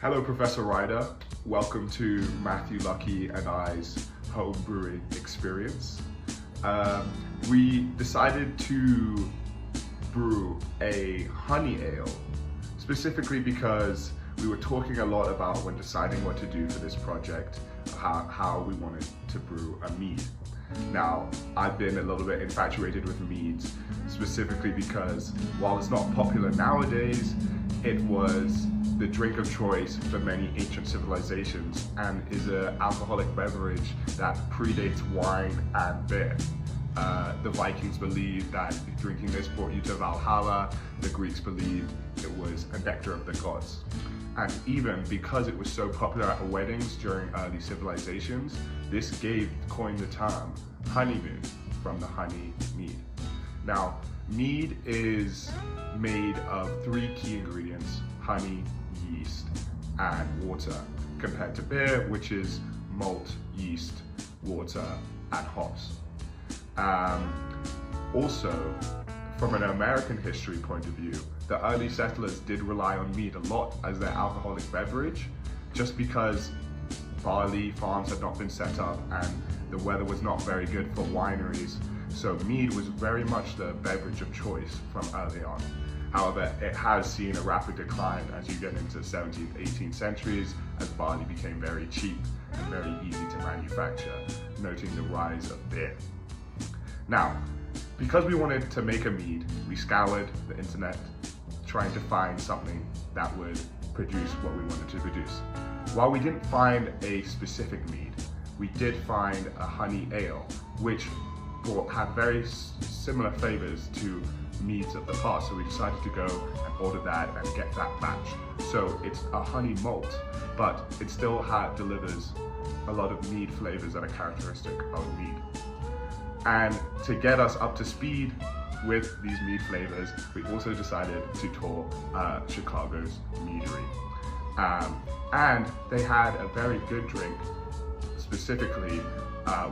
Hello, Professor Ryder. Welcome to Matthew Lucky and I's home brewing experience. We decided to brew a honey ale, specifically because we were talking a lot about when deciding what to do for this project, how we wanted to brew a mead. Now, I've been a little bit infatuated with meads, specifically because while it's not popular nowadays, it was the drink of choice for many ancient civilizations and is an alcoholic beverage that predates wine and beer. The Vikings believed that drinking this brought you to Valhalla. The Greeks believed it was a nectar of the gods. And even because it was so popular at weddings during early civilizations, this coined the term honeymoon from the honey mead. Now, mead is made of 3 key ingredients: honey, yeast, and water, compared to beer, which is malt, yeast, water, and hops. Also, from an American history point of view, the early settlers did rely on mead a lot as their alcoholic beverage, just because barley farms had not been set up and the weather was not very good for wineries, so mead was very much the beverage of choice from early on. However, it has seen a rapid decline as you get into the 17th, 18th centuries, as barley became very cheap and very easy to manufacture, noting the rise of beer. Now, because we wanted to make a mead, we scoured the internet trying to find something that would produce what we wanted to produce. While we didn't find a specific mead, we did find a honey ale, which had very similar flavors to meads of the past, so we decided to go and order that and get that batch. So it's a honey malt, but it still delivers a lot of mead flavors that are characteristic of mead. And to get us up to speed with these mead flavors, we also decided to tour Chicago's meadery. And they had a very good drink, specifically,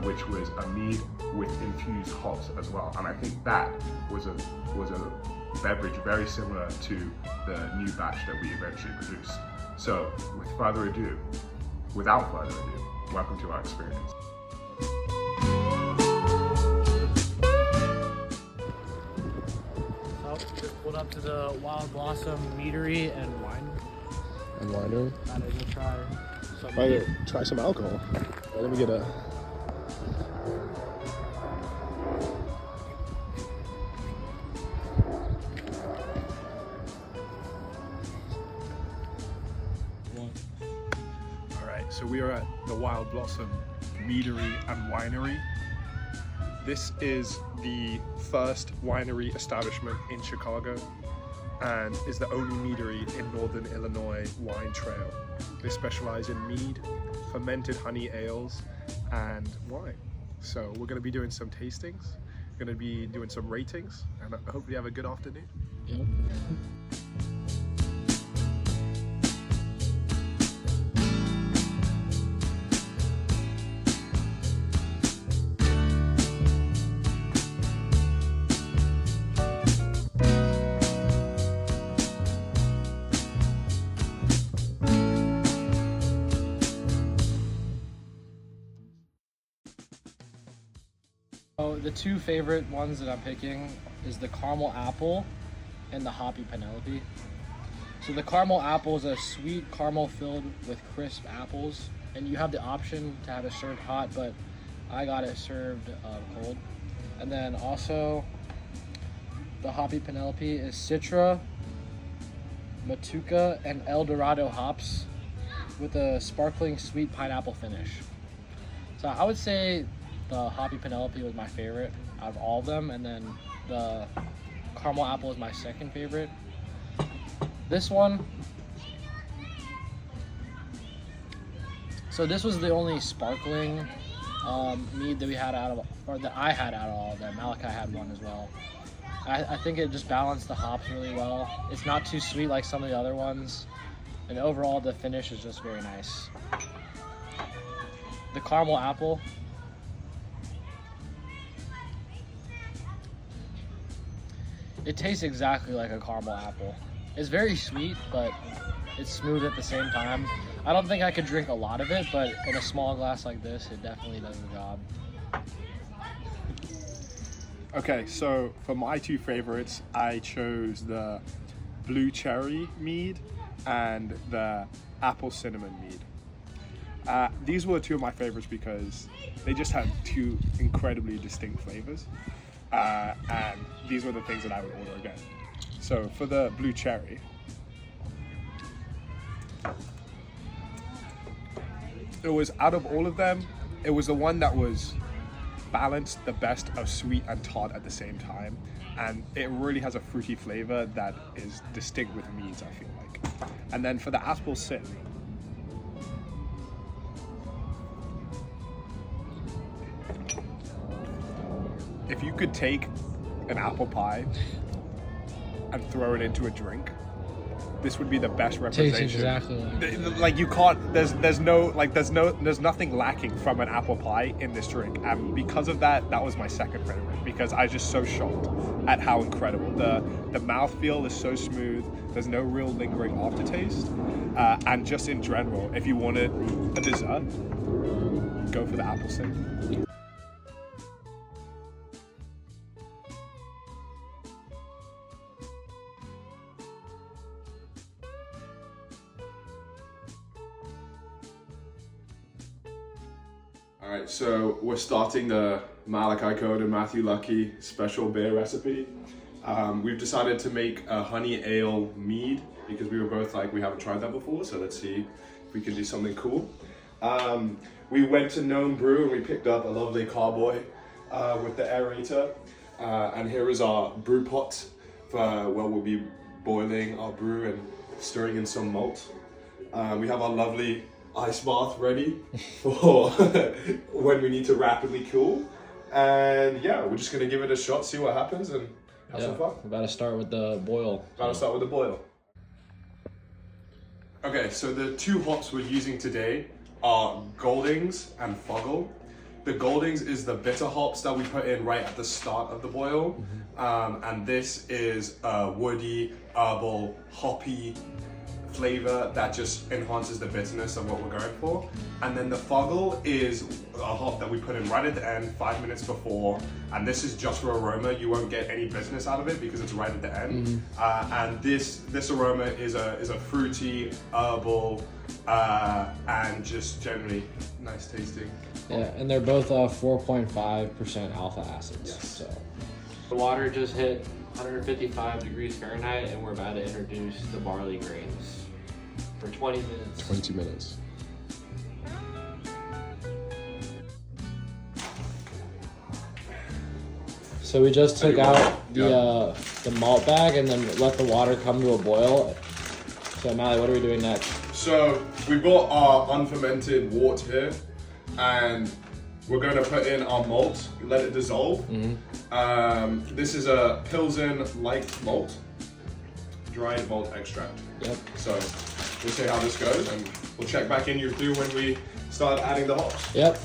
which was a mead with infused hops as well. And I think that was a beverage very similar to the new batch that we eventually produced. So without further ado, welcome to our experience. So just pulled up to the Wild Blossom Meadery and Winery. I'm gonna try some. Try some alcohol. Let me get a. Alright, so we are at the Wild Blossom Meadery and Winery. This is the first winery establishment in Chicago and is the only meadery in Northern Illinois wine trail. They specialize in mead, fermented honey ales, and wine. So we're going to be doing some tastings, going to be doing some ratings, and I hope you have a good afternoon. Yep. So the 2 favorite ones that I'm picking is the caramel apple and the hoppy Penelope. So the caramel apple is a sweet caramel filled with crisp apples, and you have the option to have it served hot, but I got it served cold. And then also the hoppy Penelope is Citra, Matuka, and El Dorado hops with a sparkling sweet pineapple finish. So I would say the hoppy Penelope was my favorite out of all of them, and then the caramel apple is my second favorite. This one, so this was the only sparkling mead that we had that I had out of all of them. Malachi had one as well. I think it just balanced the hops really well. It's not too sweet like some of the other ones, and overall the finish is just very nice. The caramel apple, it tastes exactly like a caramel apple. It's very sweet, but It's smooth at the same time. I don't think I could drink a lot of it, but in a small glass like this, it definitely does the job. Okay, so for my two favorites, I chose the blue cherry mead and the apple cinnamon mead. These were two of my favorites because they just had two incredibly distinct flavors, and these were the things that I would order again. So for the blue cherry, it was, out of all of them, it was the one that was balanced the best of sweet and tart at the same time, and it really has a fruity flavor that is distinct with meads, I feel like. And then for the apple cinnamon, if you could take an apple pie and throw it into a drink, this would be the best representation. Tastes exactly like you can't. There's nothing lacking from an apple pie in this drink, and because of that, that was my second favorite because I was just so shocked at how incredible the mouthfeel is. So smooth. There's no real lingering aftertaste, and just in general, if you wanted a dessert, go for the apple cinnamon. All right, so we're starting the Malachi Code and Matthew Lucky special beer recipe. We've decided to make a honey ale mead because we were both like, we haven't tried that before, so let's see if we can do something cool. We went to Gnome Brew and we picked up a lovely carboy with the aerator. And here is our brew pot for where we'll be boiling our brew and stirring in some malt. We have our lovely ice bath ready for when we need to rapidly cool. And yeah, we're just gonna give it a shot, see what happens, and have some fun. We're about to start with the boil. About to start with the boil. Okay, so the two hops we're using today are Goldings and Fuggle. The Goldings is the bitter hops that we put in right at the start of the boil. And this is a woody, herbal, hoppy flavor that just enhances the bitterness of what we're going for. And then the Fuggle is a hop that we put in right at the end, 5 minutes before, and this is just for aroma. You won't get any bitterness out of it because it's right at the end. And this aroma is a fruity, herbal, and just generally nice tasting. Yeah, and they're both 4.5% alpha acids. Yes. So the water just hit 155 degrees Fahrenheit, and we're about to introduce the barley grains for 20 minutes. 20 minutes. So we just took out the malt bag and then let the water come to a boil. So Mally, what are we doing next? So we brought our unfermented wort here, and we're going to put in our malt, let it dissolve. This is a Pilsen light malt, dried malt extract. Yep. So we'll see how this goes, and we'll check back in you through when we start adding the hops. Yep.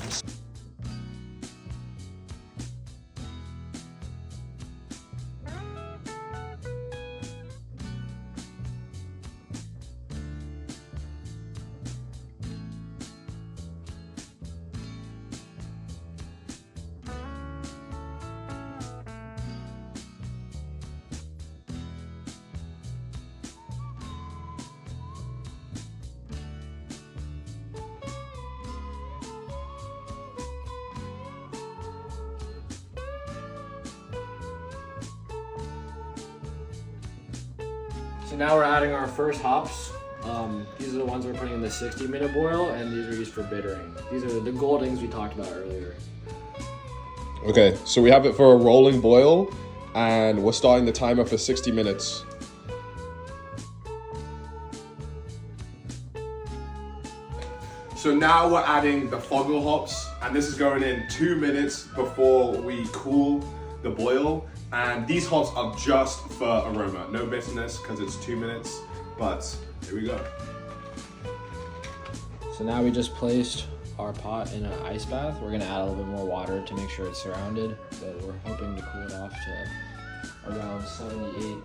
So now we're adding our first hops. These are the ones we're putting in the 60-minute boil, and these are used for bittering. These are the Goldings we talked about earlier. Okay, so we have it for a rolling boil, and we're starting the timer for 60 minutes. So now we're adding the Fuggle hops, and this is going in 2 minutes before we cool the boil. And these hops are just for aroma, no bitterness because it's 2 minutes, but here we go. So now we just placed our pot in an ice bath. We're gonna add a little bit more water to make sure it's surrounded, but we're hoping to cool it off to around 78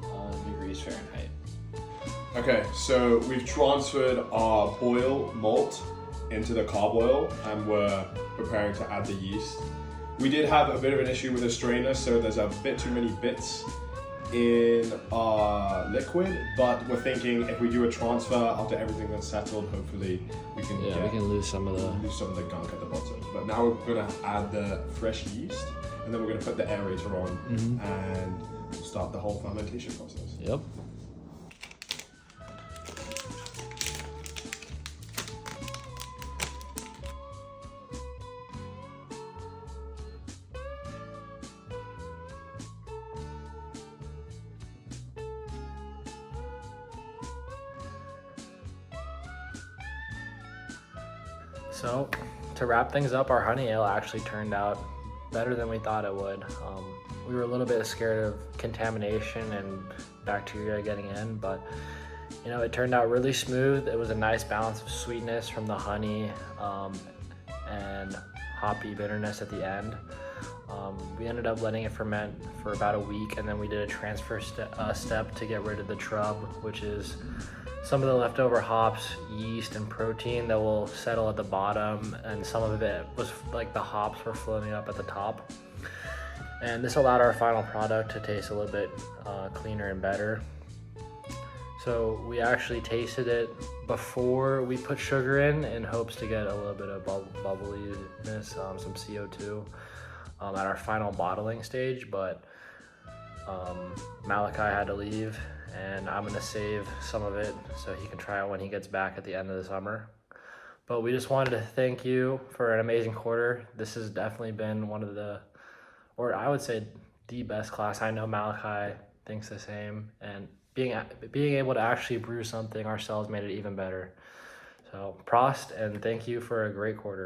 degrees Fahrenheit. Okay, so we've transferred our boil malt into the carb oil and we're preparing to add the yeast. We did have a bit of an issue with the strainer, so there's a bit too many bits in our liquid, but we're thinking if we do a transfer after everything that's settled, hopefully we can we can lose some of the gunk at the bottom. But now we're gonna add the fresh yeast, and then we're gonna put the aerator on and start the whole fermentation process. Yep. So, to wrap things up, our honey ale actually turned out better than we thought it would. We were a little bit scared of contamination and bacteria getting in, but you know, it turned out really smooth. It was a nice balance of sweetness from the honey and hoppy bitterness at the end. We ended up letting it ferment for about a week, and then we did a transfer step to get rid of the trub, which is some of the leftover hops, yeast, and protein that will settle at the bottom, and some of it was like the hops were floating up at the top. And this allowed our final product to taste a little bit cleaner and better. So we actually tasted it before we put sugar in hopes to get a little bit of bubbliness, some CO2 at our final bottling stage, but Malachi had to leave, and I'm gonna save some of it so he can try it when he gets back at the end of the summer. But we just wanted to thank you for an amazing quarter. This has definitely been one of the, or I would say the best class. I know Malachi thinks the same, and being able to actually brew something ourselves made it even better. So Prost, and thank you for a great quarter.